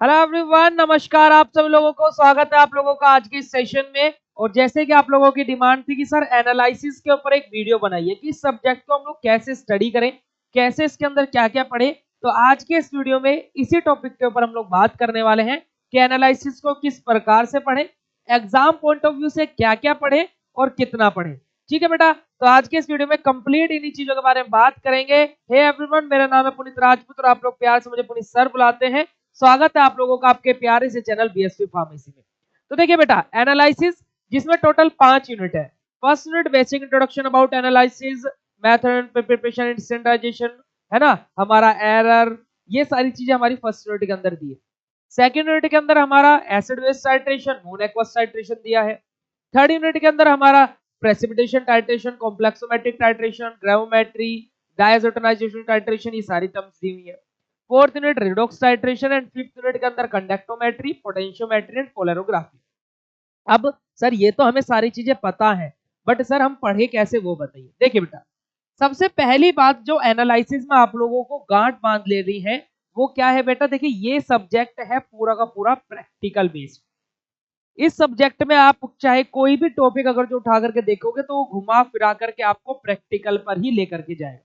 Hello everyone, नमस्कार। आप सब लोगों को स्वागत है आप लोगों का आज के इस सेशन में। और जैसे कि आप लोगों की डिमांड थी कि सर एनालिसिस के ऊपर एक वीडियो बनाइए कि इस सब्जेक्ट को हम लोग कैसे स्टडी करें, कैसे इसके अंदर क्या क्या पढ़े। तो आज के इस वीडियो में इसी टॉपिक के ऊपर हम लोग बात करने वाले हैं कि एनालिसिस को किस प्रकार से पढ़े, एग्जाम पॉइंट ऑफ व्यू से क्या क्या पढ़े और कितना पढ़े। ठीक है बेटा, तो आज के इस वीडियो में कंप्लीट इन्हीं चीजों के बारे में बात करेंगे। हे एवरीवन, मेरा नाम है पुनीत राजपूत और आप लोग प्यार से मुझे पुनीत सर बुलाते हैं। स्वागत है आप लोगों का आपके प्यारे से चैनल बीएसपी फार्मेसी में। तो देखिए बेटा, एनालिसिस जिसमें टोटल 5 यूनिट है। First unit basic introduction about analysis, method and preparation and standardisation, है ना, हमारा एरर, ये सारी चीजें हमारी फर्स्ट यूनिट के अंदर दी है। सेकंड यूनिट के अंदर हमारा acid base titration, non aqueous titration दिया है। थर्ड यूनिट के अंदर हमारा precipitation titration, complexometric titration, gravimetry, diazotization titration, ये सारी टर्म्स दी हुई है। Fourth unit redox titration and fifth unit के अंदर कंडक्टोमेट्री, पोटेंशियोमेट्री एंड पोलैरोग्राफी। अब सर ये तो हमें सारी चीजें पता है, बट सर हम पढ़े कैसे वो बताइए। देखिए बेटा, सबसे पहली बात जो एनालिसिस में आप लोगों को गांठ बांध ले रही है वो क्या है बेटा। देखिए, ये सब्जेक्ट है पूरा का पूरा प्रैक्टिकल बेस्ड। इस सब्जेक्ट में आप चाहे कोई भी टॉपिक अगर जो उठा करके देखोगे तो वो घुमा फिरा करके आपको प्रैक्टिकल पर ही लेकर के जाएगा।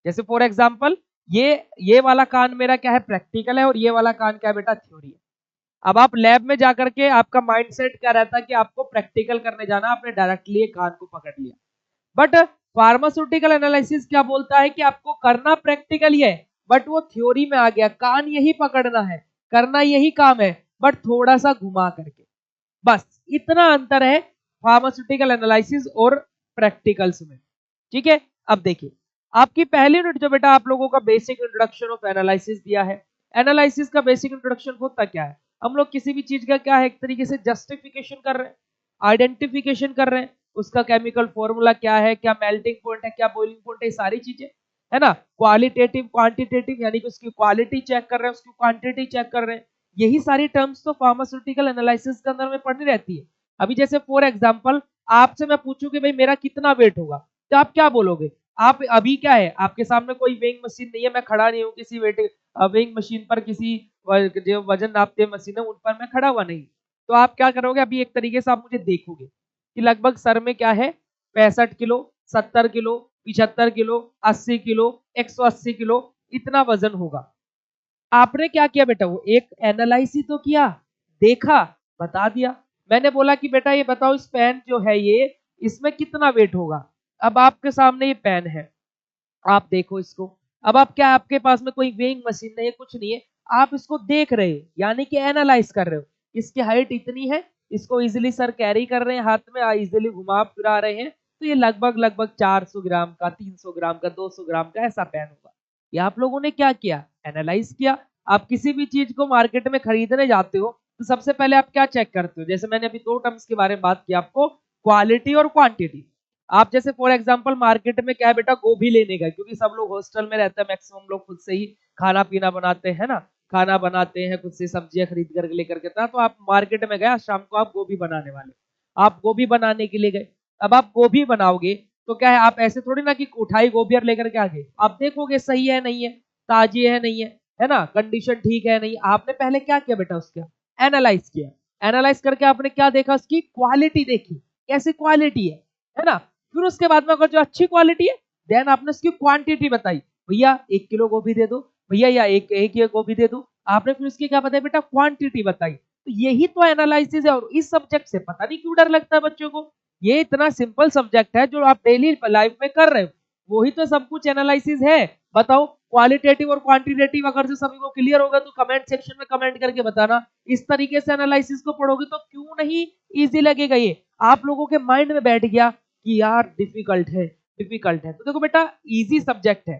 जैसे फॉर एग्जांपल, ये वाला कान मेरा क्या है, प्रैक्टिकल है, और ये वाला कान क्या है बेटा, थ्योरी है। अब आप लैब में जाकर के आपका माइंडसेट क्या रहता है कि आपको प्रैक्टिकल करने जाना, आपने डायरेक्टली कान को पकड़ लिया। बट फार्मास्यूटिकल एनालिसिस क्या बोलता है कि आपको करना प्रैक्टिकल ही है, बट वो थ्योरी में आ गया, कान यही पकड़ना है, करना यही काम है, बट थोड़ा सा घुमा करके। बस इतना अंतर है फार्मास्यूटिकल एनालिसिस और प्रैक्टिकल्स में। ठीक है, अब देखिए, आपकी पहली यूनिट जो बेटा आप लोगों का बेसिक इंट्रोडक्शन ऑफ एनालिसिस दिया है। एनालिसिस का बेसिक इंट्रोडक्शन होता क्या है, हम लोग किसी भी चीज का क्या है, एक तरीके से जस्टिफिकेशन कर रहे हैं, आइडेंटिफिकेशन कर रहे हैं, उसका केमिकल फॉर्मूला क्या है, क्या मेल्टिंग पॉइंट है, क्या बॉइलिंग पॉइंट है, सारी चीजें, है ना। क्वालिटेटिव क्वांटिटेटिव यानी कि उसकी क्वालिटी चेक कर रहे हैं, उसकी क्वांटिटी चेक कर रहे हैं। यही सारी टर्म्स तो फार्मास्यूटिकल एनालिसिस के अंदर में पढ़नी रहती है। अभी जैसे फॉर एग्जांपल आपसे मैं पूछूं कि भाई मेरा कितना वेट होगा, तो आप क्या बोलोगे। आप अभी क्या है, आपके सामने कोई वेइंग मशीन नहीं है, मैं खड़ा नहीं हूँ किसी वेइंग मशीन पर, किसी जो वजन नापते मशीन है उन पर मैं खड़ा हुआ नहीं। तो आप क्या करोगे, अभी एक तरीके से आप मुझे देखोगे कि लगभग सर में क्या है, 65 kilo, 70 kilo, 75 kilo, 80 kilo, 180 kilo, इतना वजन होगा। आपने क्या किया बेटा, वो एक एनालिसिस तो किया, देखा, बता दिया। मैंने बोला कि बेटा ये बताओ, इस पेन जो है ये, इसमें कितना वेट होगा। अब आपके सामने ये पेन है, आप देखो इसको। अब आप क्या, आपके पास में कोई वेइंग मशीन नहीं है, कुछ नहीं है, आप इसको देख रहे हो, यानी कि एनालाइज कर रहे हो। इसकी हाइट इतनी है, इसको इजिली सर कैरी कर रहे हैं हाथ में, इजिली घुमा फिरा रहे हैं, तो ये लगभग लगभग 400 ग्राम का, 300 ग्राम का, 200 ग्राम का ऐसा पेन होगा। ये आप लोगों ने क्या किया, एनालाइज किया। आप किसी भी चीज को मार्केट में खरीदने जाते हो तो सबसे पहले आप क्या चेक करते हो, जैसे मैंने अभी दो टर्म्स के बारे में बात की आपको, क्वालिटी और क्वांटिटी। आप जैसे फॉर एग्जांपल मार्केट में क्या है बेटा, गोभी लेने गए, क्योंकि सब लोग हॉस्टल में रहते हैं, मैक्सिमम लोग खुद से ही खाना पीना बनाते हैं ना, खाना बनाते हैं खुद से, सब्जियां खरीद कर लेकर के था, तो आप मार्केट में गए, शाम को आप गोभी बनाने वाले, आप गोभी बनाने के लिए गए। अब आप गोभी बनाओगे तो क्या है, आप ऐसे थोड़ी ना कि उठाई गोभी और लेकर के आ गए, आप देखोगे सही है नहीं है, ताजी है नहीं है ना, कंडीशन ठीक है नहीं। आपने पहले क्या किया बेटा, उसका एनालाइज किया। एनालाइज करके आपने क्या देखा, उसकी क्वालिटी देखी, कैसी क्वालिटी है ना। फिर उसके बाद में अगर जो अच्छी क्वालिटी है, देन आपने उसकी क्वांटिटी बताई, भैया 1 किलो गोभी दे दो, भैया या एक एक ये गोभी दे दो। आपने फिर उसकी क्या बताया बेटा, क्वांटिटी बताई। तो यही तो एनालिसिस है, और इस सब्जेक्ट से पता नहीं क्यों डर लगता है बच्चों को। ये इतना सिंपल सब्जेक्ट है जो आप डेली लाइफ में कर रहे हो, वही तो सब कुछ एनालिसिस है। बताओ, क्वालिटेटिव और क्वांटिटेटिव अगर से सभी को क्लियर होगा तो कमेंट सेक्शन में कमेंट करके बताना। इस तरीके से एनालिसिस को पढ़ोगे तो क्यों नहीं इजी लगेगा, ये आप लोगों के माइंड में बैठ गया कि यार डिफिकल्ट है, डिफिकल्ट है। तो देखो बेटा, इजी सब्जेक्ट है,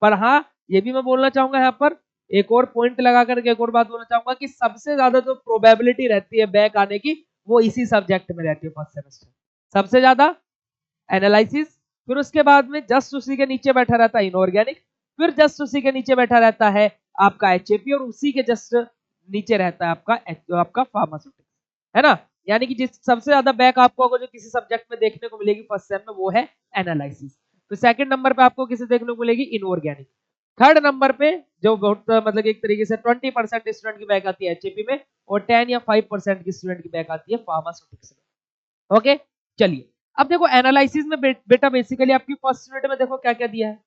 पर हाँ ये भी मैं बोलना चाहूंगा यहाँ पर, एक और पॉइंट लगा करके एक और बात बोलना चाहूंगा कि सबसे ज्यादा जो प्रोबेबिलिटी रहती है बैक आने की, वो इसी सब्जेक्ट में रहती है फर्स्ट सेमेस्टर, सबसे ज्यादा एनालिसिस। फिर उसके बाद में जस्ट उसी के नीचे बैठा रहता है इनऑर्गेनिक, फिर जस्ट उसी के नीचे बैठा रहता है आपका एचएपी, और उसी के जस्ट नीचे रहता है आपका फार्मास्यूटिक्स, है ना। यानी कि जिस सबसे ज्यादा बैक आपको अगर जो किसी सब्जेक्ट में देखने को मिलेगी फर्स्ट सेम में, वो है एनालिसिस। तो सेकंड नंबर पे आपको किसे देखने को मिलेगी, इनऑर्गेनिक। थर्ड नंबर पे जो बहुत मतलब एक तरीके से 20% स्टूडेंट की बैक आती है एचएपी में, और 10 या 5% की स्टूडेंट की बैक आती है फार्मास्यूटिक्स में। ओके, चलिए अब देखो एनालिसिस में बेटा बेसिकली आपकी फर्स्ट यूनिट में देखो क्या क्या दिया है,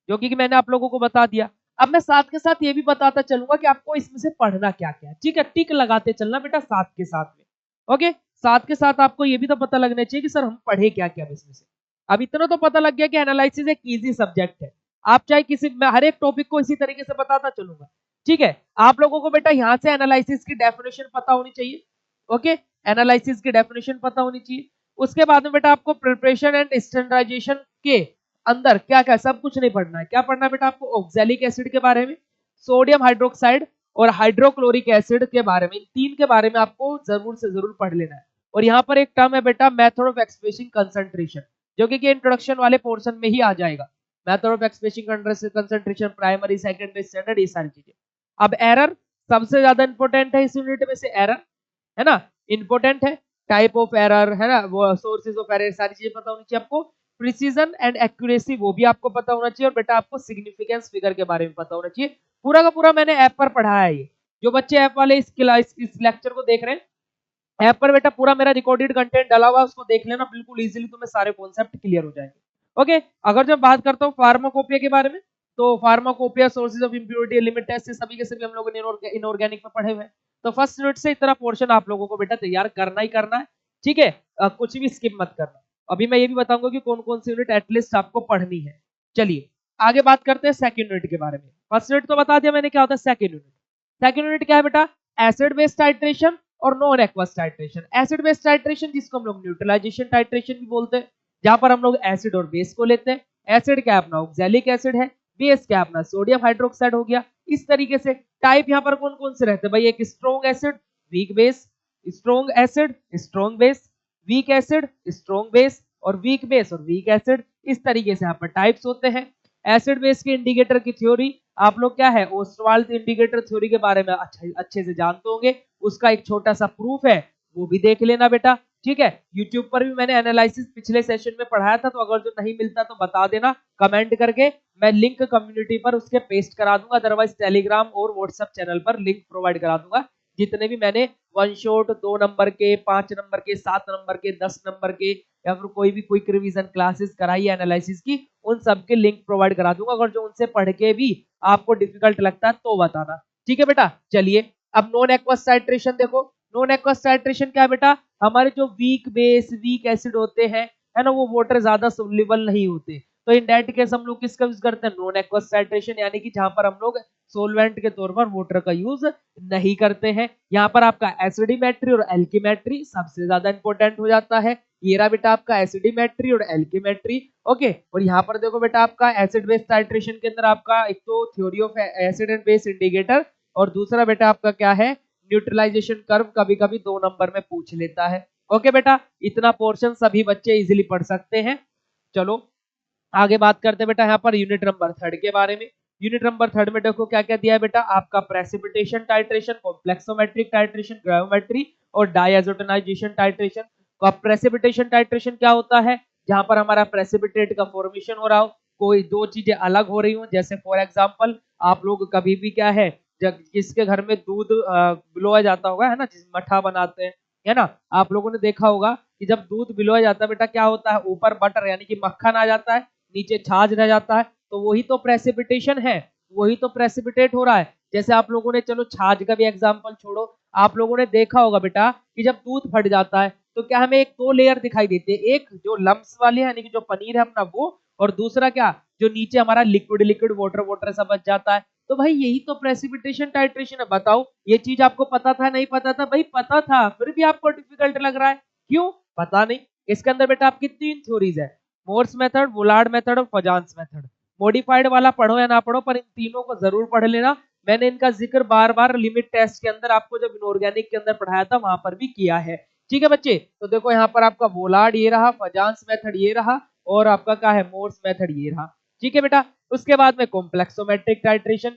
जो कि मैंने आप लोगों को बता दिया। अब मैं साथ के साथ ये भी बताता चलूंगा कि आपको इसमें से पढ़ना क्या क्या है, ठीक है, टिक लगाते चलना बेटा साथ के साथ में। ओके, साथ के साथ आपको ये भी तो पता लगना चाहिए कि सर हम पढ़े क्या क्या इसमें से। अब इतना तो पता लग गया कि एनालिसिस एक इजी सब्जेक्ट है, आप चाहे किसी, मैं हर एक टॉपिक को इसी तरीके से बताता चलूंगा, ठीक है। आप लोगों को बेटा यहाँ से एनालिसिस की डेफिनेशन पता होनी चाहिए। ओके, एनालिसिस की डेफिनेशन पता होनी चाहिए। उसके बाद में बेटा आपको प्रिपरेशन एंड स्टैंडर्डाइजेशन के अंदर क्या क्या, सब कुछ नहीं पढ़ना है, क्या पढ़ना है बेटा आपको, ऑक्सैलिक एसिड के बारे में, सोडियम हाइड्रोक्साइड और हाइड्रोक्लोरिक एसिड के बारे में, इन तीन के बारे में आपको जरूर से जरूर पढ़ लेना है। और यहाँ पर एक टर्म है बेटा मेथड ऑफ एक्सप्रेसिंग कंसंट्रेशन, जो कि इंट्रोडक्शन वाले पोर्शन में ही आ जाएगा। Method of expressing concentration, primary secondary standard, ये सारी चीजें। अब एरर सबसे ज्यादा इंपॉर्टेंट है इस यूनिट में से, एरर है ना, इंपॉर्टेंट है। टाइप ऑफ एरर है ना, वो सोर्सेज ऑफ एरर, सारी चीजें पता होनी चाहिए आपको। प्रिसीजन एंड एक्यूरेसी वो भी आपको पता होना चाहिए, और बेटा आपको सिग्निफिकेंस फिगर के बारे में पता होना चाहिए। पूरा का पूरा मैंने ऐप पर पढ़ाया है ये, जो बच्चे ऐप वाले इस लेक्चर को देख रहे हैं, ऐप पर बेटा पूरा मेरा रिकॉर्डेड कंटेंट डाला हुआ है, उसको देख लेना, बिल्कुल इजीली तुम्हें सारे कॉन्सेप्ट क्लियर हो जाएंगे। ओके, अगर जब बात करता हूँ फार्माकोपिया के बारे में, तो pharmacopoeia, sources of impurity, limit test, से सभी के सभी हम लोगों ने इनऑर्गेनिक में पढ़े हुए हैं। तो फर्स्ट यूनिट से इतना पोर्शन आप लोगों को बेटा तैयार करना ही करना है, ठीक है, कुछ भी स्किप मत करना। अभी मैं ये भी बताऊंगा कि कौन कौन सी यूनिट एटलीस्ट आपको पढ़नी है। चलिए आगे बात करते हैं सेकंड यूनिट के बारे में। फर्स्ट यूनिट तो बता दिया मैंने क्या होता है, सेकंड यूनिट, सेकंड यूनिट क्या है बेटा, एसिड बेस टाइट्रेशन और non aqueous titration. Acid base titration जिसको हम लोग न्यूट्रलाइजेशन टाइट्रेशन भी बोलते हैं, जहां पर हम लोग एसिड और बेस को लेते हैं। एसिड क्या अपना ऑक्सैलिक एसिड है, बेस क्या अपना सोडियम हाइड्रोक्साइड हो गया। इस तरीके से टाइप यहाँ पर कौन कौन से रहते हैं भाई, एक strong acid, weak base, strong acid, strong base, weak acid, strong base, और वीक बेस और वीक एसिड। इस तरीके से यहाँ पर टाइप्स होते हैं। एसिड बेस के इंडिकेटर की थ्योरी आप लोग क्या है, ओस्टवाल्ड इंडिकेटर थ्योरी के बारे में अच्छे से जानते होंगे, उसका एक छोटा सा प्रूफ है, वो भी देख लेना बेटा, ठीक है। यूट्यूब पर भी मैंने एनालिसिस पिछले सेशन में पढ़ाया था, तो अगर जो नहीं मिलता तो बता देना कमेंट करके, मैं लिंक कम्युनिटी पर उसके पेस्ट करा दूंगा, अदरवाइज टेलीग्राम और व्हाट्सएप चैनल पर लिंक प्रोवाइड करा दूंगा। जितने भी मैंने वन शॉट, 2 नंबर के, 5 नंबर के, 7 नंबर के, 10 नंबर के, या फिर कोई भी क्विक रिवीजन क्लासेस कराई है एनालिसिस की, उन सब के लिंक प्रोवाइड करा दूंगा। अगर जो उनसे पढ़ के भी आपको डिफिकल्ट लगता है तो बताना, ठीक है बेटा। चलिए अब नॉन एक्वस टाइट्रेशन देखो, नॉन एक्वस टाइट्रेशन क्या है बेटा, हमारे जो वीक बेस, वीक एसिड होते हैं, है ना, वो वाटर ज्यादा सोल्यूबल नहीं होते, तो इन दैट केस हम लोग किसका यूज करते हैं, नॉन एक्वस टाइट्रेशन, यानी कि जहां पर हम लोग सोलवेंट के तौर पर वाटर का यूज नहीं करते हैं। यहाँ पर आपका एसिडिमेट्री और एल्कीमेट्री सबसे ज्यादा इंपॉर्टेंट हो जाता है। ये रहा बेटा आपका एसिडिमेट्री और एल्कीमेट्री। ओके, और यहाँ पर देखो बेटा आपका एसिड बेस टाइट्रेशन के अंदर आपका एक तो theory of acid and base indicator, और दूसरा बेटा आपका क्या है, न्यूट्रलाइजेशन कर्व, कभी कभी 2 नंबर में पूछ लेता है। ओके बेटा, इतना पोर्शन सभी बच्चे इजीली पढ़ सकते हैं। चलो आगे बात करते हैं बेटा यहाँ पर यूनिट नंबर 3 के बारे में। यूनिट नंबर 3 में देखो क्या क्या दिया है बेटा, आपका precipitation titration, complexometric titration, gravimetry और डायजोटोनाइजेशन टाइट्रेशन। तो अब प्रेसिपिटेशन टाइट्रेशन क्या होता है, जहां पर हमारा प्रेसिपिटेट का फॉर्मेशन हो रहा हो, कोई दो चीजें अलग हो रही हो, जैसे फॉर एग्जांपल आप लोग कभी भी क्या है, जब किसके घर में दूध बिलोया जाता होगा, है ना, जिस मठा बनाते हैं, है ना, आप लोगों ने देखा होगा कि जब दूध बिलोया जाता है बेटा क्या होता है, ऊपर बटर यानी कि मक्खन आ जाता है, नीचे छाछ रह जाता है, तो वही तो प्रेसिपिटेशन है, वही तो प्रेसिपिटेट हो रहा है। जैसे आप लोगों ने, चलो छाछ का भी एग्जांपल छोड़ो, आप लोगों ने देखा होगा बेटा कि जब दूध फट जाता है तो क्या हमें एक दो लेयर दिखाई देती है, एक जो लम्स वाली है यानी कि जो पनीर है अपना वो, और दूसरा क्या, जो नीचे हमारा लिक्विड लिक्विड वाटर वाटर सब बच जाता है। तो भाई यही तो प्रेसिपिटेशन टाइट्रेशन है। बताओ ये चीज आपको पता था, नहीं पता था भाई, पता था, फिर भी आपको डिफिकल्ट लग रहा है, क्यों, पता नहीं। इसके अंदर बेटा आपकी 3 थ्योरीज है, मोर्स मेथड, वुलार्ड मेथड और फजान्स मेथड। मॉडिफाइड वाला पढ़ो या ना पढ़ो, पर इन तीनों को जरूर पढ़ लेना। मैंने इनका जिक्र बार बार लिमिट टेस्ट के अंदर आपको जब इनऑर्गेनिक के अंदर पढ़ाया था वहां पर भी किया है, ठीक है बच्चे। तो देखो यहाँ पर आपका वोलार्ड ये रहा, फजान्स मेथड ये रहा, और आपका क्या है, मोर्स मेथड ये रहा, ठीक है बेटा। उसके बाद में कॉम्प्लेक्सोमेट्रिक टाइट्रेशन,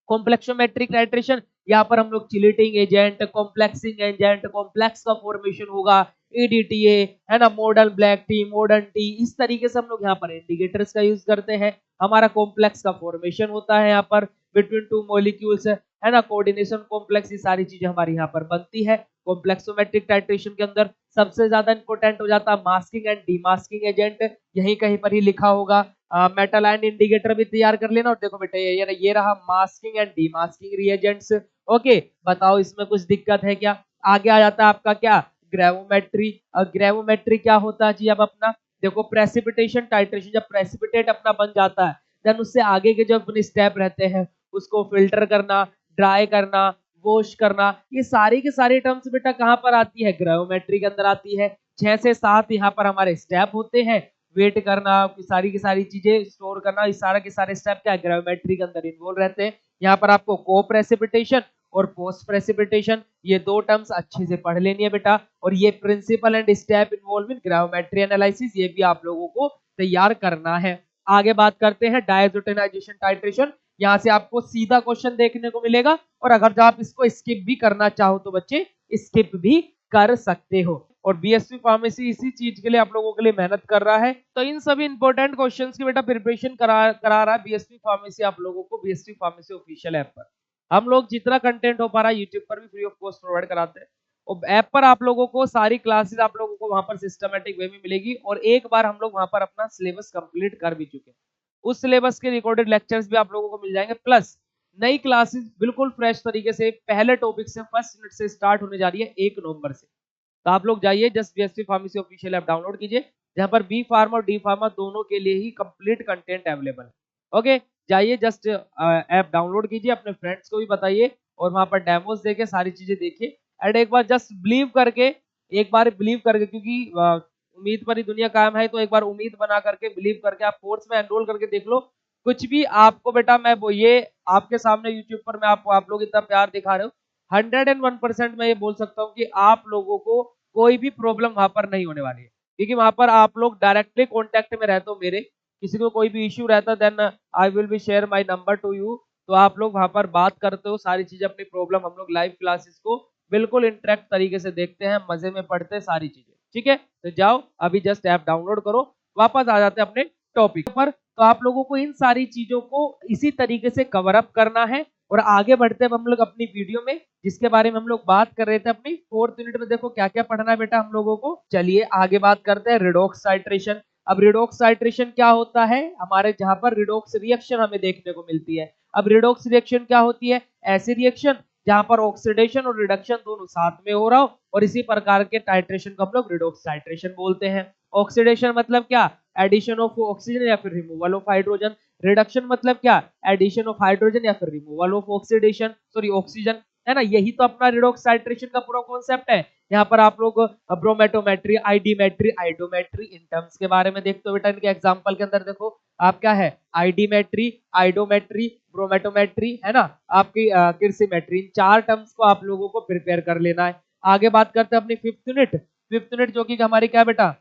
कॉम्प्लेक्सोमेट्रिक टाइट्रेशन यहाँ पर हम लोग chelating agent, complexing agent, complex का फॉर्मेशन होगा, EDTA है ना, modern black T, modern T, इस तरीके से हम लोग यहाँ पर इंडिकेटर्स का यूज करते हैं। हमारा कॉम्प्लेक्स का फॉर्मेशन होता है यहाँ पर बिटवीन टू मॉलिक्यूल्स, है ना, कोऑर्डिनेशन कॉम्प्लेक्स, ये सारी चीजें हमारी यहाँ पर बनती है। कॉम्प्लेक्सोमेट्रिक टाइट्रेशन के अंदर सबसे ज्यादा इंपॉर्टेंट हो जाता है मास्किंग एंड डीमास्किंग एजेंट, यही कहीं पर ही लिखा होगा। मेटल आयन इंडिकेटर भी तैयार कर लेना। और देखो बेटा ये रहा मास्किंग एंड डीमास्किंग रिएजेंट्स। ओके, बताओ इसमें कुछ दिक्कत है क्या? आगे आ जाता है आपका क्या, ग्रेवोमेट्री। ग्रेवोमेट्री क्या होता है जी? अब अपना देखो प्रेसिपिटेशन टाइट्रेशन, जब प्रेसिपिटेट अपना बन जाता है देन उससे आगे के जो अपने स्टेप रहते हैं उसको फिल्टर करना, ड्राई करना, वॉश करना, ये सारी के सारी टर्म्स बेटा कहाँ पर आती है? ग्रेवोमेट्री के अंदर आती है। 6 से 7 यहाँ पर हमारे स्टेप होते हैं, वेट करना, सारी की सारी चीजें स्टोर करना, ये सारा के सारे स्टेप क्या है? ग्रेवोमेट्री के अंदर इन्वॉल्व रहते हैं। यहाँ पर आपको को प्रेसिपिटेशन और पोस्ट प्रेसिपिटेशन, ये दो टर्म्स अच्छे से पढ़ लेनी है बेटा। और ये principle and step involve in gravimetry analysis, ये भी आप लोगों को तैयार करना है। आगे बात करते हैं डायजोटेनाइजेशन टाइट्रेशन। यहाँ से आपको सीधा क्वेश्चन देखने को मिलेगा, और अगर आप इसको स्किप भी करना चाहो तो बच्चे स्किप भी कर सकते हो। और बीएससी फार्मेसी इसी चीज के लिए आप लोगों के लिए मेहनत कर रहा है, तो इन सभी इंपॉर्टेंट क्वेश्चंस की बेटा प्रिपरेशन करा रहा है बीएससी फार्मेसी आप लोगों को, बीएससी फार्मेसी ऑफिशियल ऐप पर। हम लोग जितना कंटेंट हो पा रहा है यूट्यूब पर भी फ्री ऑफ कॉस्ट प्रोवाइड कराते हैं, और ऐप पर आप लोगों को सारी क्लासेस आप लोगों को वहां पर सिस्टमेटिक वे में मिलेगी। और एक बार हम लोग वहां पर अपना सिलेबस कंप्लीट कर भी चुके हैं, उस सिलेबस के रिकॉर्डेड लेक्चर्स भी आप लोगों को मिल जाएंगे, प्लस नई क्लासेस बिल्कुल फ्रेश तरीके से पहले टॉपिक से फर्स्ट यूनिट से स्टार्ट होने जा रही है 1 नवंबर से। तो आप लोग जाइए just BSc pharmacy official app download कीजिए, जहां पर बी फार्मा और डी फार्मा दोनों के लिए ही कंप्लीट कंटेंट अवेलेबल है। ओके, जाइए जस्ट ऐप डाउनलोड कीजिए, अपने फ्रेंड्स को भी बताइए, और वहां पर डेमोस देके सारी चीजें देखिए। एंड एक बार जस्ट बिलीव करके, एक बार बिलीव करके, क्योंकि उम्मीद पर ही दुनिया कायम है, तो एक बार उम्मीद बना करके बिलीव करके आप कोर्स में एनरोल करके देख लो। कुछ भी आपको बेटा मैं वो ये आपके सामने यूट्यूब पर मैं आपको, आप लोग इतना प्यार दिखा रहे हो, 101% मैं ये बोल सकता हूँ कि आप लोगों को कोई भी प्रॉब्लम वहां पर नहीं होने वाली है, क्योंकि वहां पर आप लोग डायरेक्टली कॉन्टेक्ट में रहते हो मेरे। किसी को कोई भी इश्यू रहता then I will be share my number to you, तो आप लोग वहां पर बात करते हो सारी चीजें, अपनी प्रॉब्लम, हम लोग लाइव क्लासेस को बिल्कुल इंटरेक्ट तरीके से देखते हैं, मजे में पढ़ते हैं सारी चीजें। ठीक है, तो जाओ अभी जस्ट ऐप डाउनलोड करो, वापस आ जाते हैं अपने टॉपिक पर। तो आप लोगों को इन सारी चीजों को इसी तरीके से कवर अप करना है। और आगे बढ़ते हैं हम लोग अपनी वीडियो में, जिसके बारे में हम लोग बात कर रहे थे अपनी 4th यूनिट में। देखो क्या क्या पढ़ना है बेटा हम लोगों को। चलिए आगे बात करते हैं रिडॉक्स टाइट्रेशन। अब रिडॉक्स टाइट्रेशन क्या होता है? हमारे जहां पर रिडॉक्स रिएक्शन हमें देखने को मिलती है। अब रिडॉक्स रिएक्शन क्या होती है? ऐसी रिएक्शन जहां पर ऑक्सीडेशन और रिडक्शन दोनों साथ में हो रहा हो, और इसी प्रकार के टाइट्रेशन को हम लोग रिडॉक्स टाइट्रेशन बोलते हैं। ऑक्सीडेशन मतलब क्या? एडिशन ऑफ ऑक्सीजन या फिर रिमूवल ऑफ हाइड्रोजन। रिडक्शन मतलब क्या? एडिशन ऑफ हाइड्रोजन या फिर removal of oxidation, sorry oxygen, है ना। यही तो अपना रिडॉक्स टाइट्रेशन का पूरा कॉन्सेप्ट है। यहाँ पर आप लोग ब्रोमेटोमेट्री, आईडीमेट्री, आइडोमेट्री, इन टर्म्स के बारे में देखते हो बेटा। इनके एग्जांपल के अंदर देखो आप क्या है, आईडीमेट्री, आइडोमेट्री, ब्रोमेटोमेट्री, है ना, आपकी किर्सीमेट्री, इन 4 टर्म्स को आप लोगों को प्रिपेयर कर लेना है। आगे बात करते हैं अपनी 5th यूनिट। 5th यूनिट जो कि हमारी क्या बेटा,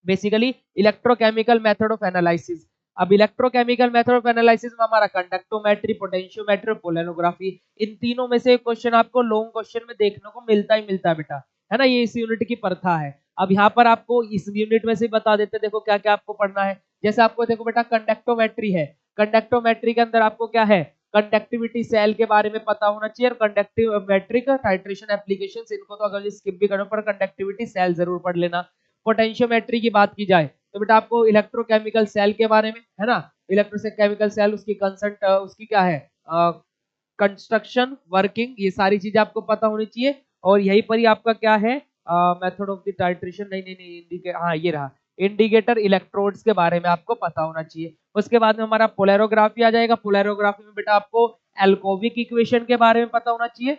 basically electrochemical method of analysis. अब इलेक्ट्रोकेमिकल मेथड ऑफ एनालिसिस में हमारा कंडक्टोमेट्री, पोटेंशियोमेट्री, पोलैरिग्राफी, इन तीनों में से क्वेश्चन आपको लॉन्ग क्वेश्चन में देखने को मिलता ही मिलता है बेटा, है ना। ये इस यूनिट की प्रथा है। अब यहाँ पर आपको इस यूनिट में से बता देते देखो क्या क्या आपको पढ़ना है। जैसे आपको देखो बेटा कंडक्टोमेट्री है, कंडक्टोमेट्री के अंदर आपको क्या है, कंडक्टिविटी सेल के बारे में पता होना चाहिए, और कंडक्टिवमेट्रिक टाइट्रेशन एप्लीकेशंस, इनको तो अगर स्किप भी करो पर कंडक्टिविटी सेल जरूर पढ़ लेना। पोटेंशियोमेट्री की बात की जाए तो बेटा आपको इलेक्ट्रोकेमिकल सेल के बारे में, है ना, इलेक्ट्रोकेमिकल सेल, उसकी कंसेंट, उसकी क्या है, कंस्ट्रक्शन, वर्किंग, ये सारी चीजें आपको पता होनी चाहिए। और यहीं पर ही आपका क्या है, मेथड ऑफ द टाइट्रेशन, नहीं, हाँ ये रहा, इंडिकेटर इलेक्ट्रोड्स के बारे में आपको पता होना चाहिए। उसके बाद में हमारा पोलैरोग्राफी आ जाएगा। पोलैरोग्राफी में बेटा आपको एल्कोविक इक्वेशन के बारे में पता होना चाहिए,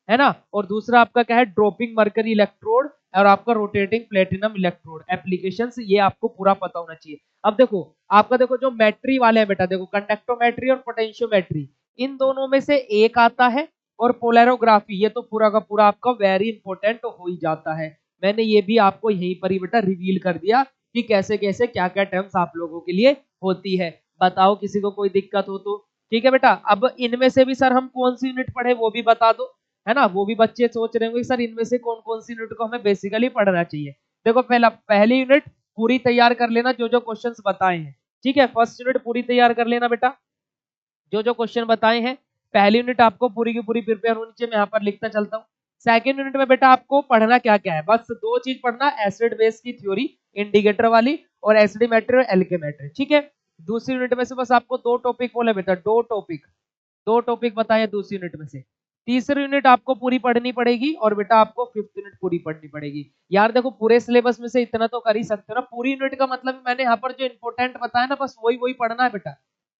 है ना। और दूसरा आपका क्या है, ड्रॉपिंग मरकरी इलेक्ट्रोड, और आपका रोटेटिंग प्लेटिनम इलेक्ट्रोड एप्लीकेशंस, ये आपको पूरा पता होना चाहिए। अब देखो आपका, देखो जो मैट्री वाले हैं बेटा, देखो कंडक्टोमेट्री और पोटेंशियोमेट्री, इन दोनों में से एक आता है। और पोलैरोग्राफी, ये तो पूरा का पूरा आपका वेरी इंपॉर्टेंट हो ही जाता है। मैंने ये भी आपको यहीं पर ही बेटा रिवील कर दिया कि कैसे कैसे क्या क्या टर्म्स आप लोगों के लिए होती है। बताओ किसी को कोई दिक्कत हो तो। ठीक है बेटा। अब इनमें से भी सर हम कौन सी यूनिट पढ़े वो भी बता दो, है ना। वो भी बच्चे सोच रहे होंगे सर इनमें से कौन कौन सी यूनिट को हमें बेसिकली पढ़ना चाहिए। देखो पहली यूनिट पूरी तैयार कर लेना जो जो क्वेश्चंस बताए हैं, ठीक है। फर्स्ट यूनिट पूरी तैयार कर लेना बेटा, जो जो क्वेश्चन बताए हैं पहली यूनिट आपको पूरी की पूरी प्रिपेयर होनी चाहिए। मैं यहाँ पर लिखता चलता हूँ। सेकंड यूनिट में बेटा आपको पढ़ना क्या क्या है, बस दो चीज पढ़ना, एसिड बेस की थ्योरी इंडिकेटर वाली और एसिडिमेट्री और एल्केमेट्री, ठीक है। दूसरी यूनिट में से बस आपको दो टॉपिक बोले बेटा, दो टॉपिक बताए दूसरी यूनिट में से। तीसरी यूनिट आपको पूरी पढ़नी पड़ेगी और बेटा आपको फिफ्थ यूनिट पूरी पढ़नी पड़ेगी। यार देखो पूरे सिलेबस में से इतना तो कर ही सकते हो ना, पूरी यूनिट का मतलब मैंने यहाँ पर जो इंपोर्टेंट बताया ना बस वही वही पढ़ना है बेटा,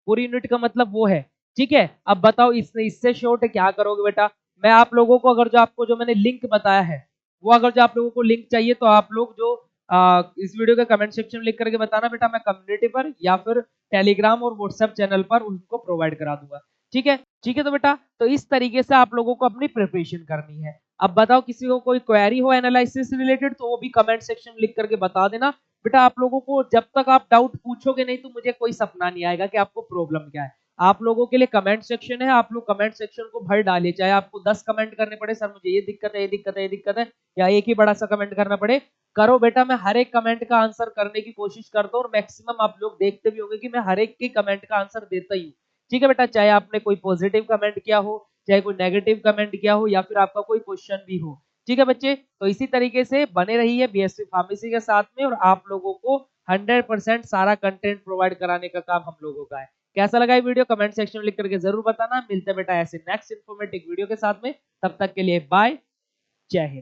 पूरी यूनिट का मतलब वो है, ठीक है। अब बताओ इससे शॉर्ट क्या करोगे बेटा। मैं आप लोगों को अगर जो आपको जो मैंने लिंक बताया है वो अगर जो आप लोगों को लिंक चाहिए तो आप लोग जो इस वीडियो के कमेंट सेक्शन में लिख करके बताना बेटा, मैं कम्युनिटी पर या फिर टेलीग्राम और व्हाट्सएप चैनल पर उनको प्रोवाइड करा दूंगा, ठीक है। ठीक है तो बेटा तो इस तरीके से आप लोगों को अपनी प्रिपरेशन करनी है। अब बताओ किसी को कोई क्वेरी हो एनालिसिस से रिलेटेड तो वो भी कमेंट सेक्शन में लिख करके बता देना बेटा। आप लोगों को जब तक आप डाउट पूछोगे नहीं तो मुझे कोई सपना नहीं आएगा कि आपको प्रॉब्लम क्या है। आप लोगों के लिए कमेंट सेक्शन है, आप लोग कमेंट सेक्शन को भर डालिए, चाहे आपको 10 कमेंट करने पड़े सर मुझे ये दिक्कत है ये दिक्कत है ये दिक्कत है, या एक ही बड़ा सा कमेंट करना पड़े, करो बेटा। मैं हर एक कमेंट का आंसर करने की कोशिश करता हूँ और मैक्सिमम आप लोग देखते भी होंगे कि मैं हर एक के कमेंट का आंसर देता ही हूँ, ठीक है बेटा। चाहे आपने कोई पॉजिटिव कमेंट किया हो, चाहे कोई नेगेटिव कमेंट किया हो, या फिर आपका कोई क्वेश्चन भी हो, ठीक है बच्चे। तो इसी तरीके से बने रहिए बीएससी फार्मेसी के साथ में और आप लोगों को 100% सारा कंटेंट प्रोवाइड कराने का काम हम लोगों का है। कैसा लगा ये वीडियो कमेंट सेक्शन में लिख करके जरूर बताना। मिलते हैं बेटा ऐसे नेक्स्ट इन्फॉर्मेटिव वीडियो के साथ में, तब तक के लिए बाय, जय हिंद।